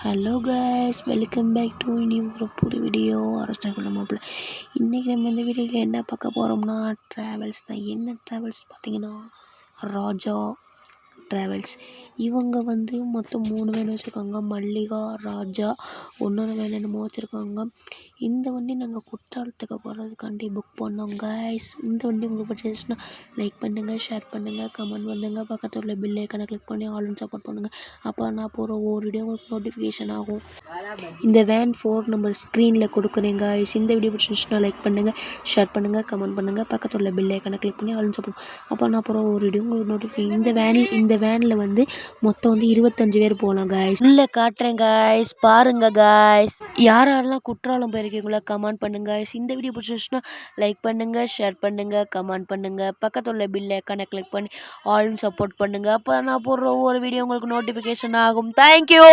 Hello guys, welcome back to இனி ஒரு புது வீடியோ. அரசர்கள் மாப்பிள்ள. இன்றைக்கி நம்ம இந்த வீடியோவில் என்ன பார்க்க போகிறோம்னா ட்ராவல்ஸ் தான். என்ன ட்ராவல்ஸ் பார்த்தீங்கன்னா ராஜா ட்ராவல்ஸ். இவங்க மொத்தம் 3 வேன் வச்சுருக்காங்க. மல்லிகா, ராஜா, இன்னொரு வேன் என்னமோ வச்சுருக்காங்க. இந்த வண்டி நாங்கள் குற்றாலத்துக்கு போகிறதுக்காண்டி புக் பண்ணோம் கைஸ். இந்த வண்டி உங்களுக்கு பிடிச்சிருச்சுன்னா லைக் பண்ணுங்கள், ஷேர் பண்ணுங்கள், கமெண்ட் பண்ணுங்கள், பக்கத்தில் உள்ள பில் ஐக்கானை கிளிக் பண்ணி ஆல்னு சப்போர்ட் பண்ணுங்கள். அப்போ நான் போகிற ஒவ்வொரு வீடியோ உங்களுக்கு நோட்டிஃபிகேஷன் ஆகும். இந்த வேன் 4 நம்பர் ஸ்க்ரீனில் கொடுக்குறேன் கைஸ். இந்த வீடியோ பிடிச்சிருந்துச்சுன்னா லைக் பண்ணுங்கள், ஷேர் பண்ணுங்கள், கமெண்ட் பண்ணுங்கள், பக்கத்தில் உள்ள பில் ஐக்கானை கிளிக் பண்ணி ஆல்னு சப்போர்ட். அப்போ நான் போகிற ஒரு வீடியோ உங்களுக்கு நோட்டிஃபிகேஷன். இந்த வேனில் மொத்தம் 25 பேர் போகலாம் கைஸ். உள்ளே காட்டுறேன் கைஸ், பாருங்க கைஸ். யாரெல்லாம் குற்றாலம் போயிருக்கீங்களா கமெண்ட் பண்ணுங்க கைஸ். இந்த வீடியோ பிடிச்சிருச்சுன்னா லைக் பண்ணுங்க, ஷேர் பண்ணுங்க, கமெண்ட் பண்ணுங்க, பக்கத்தில் உள்ள பில் ஐக்கானை கிளிக் பண்ணி ஆல்னு சப்போர்ட் பண்ணுங்க. அப்போ நான் போடுற ஒவ்வொரு வீடியோ உங்களுக்கு நோட்டிஃபிகேஷன் ஆகும். தேங்க்யூ.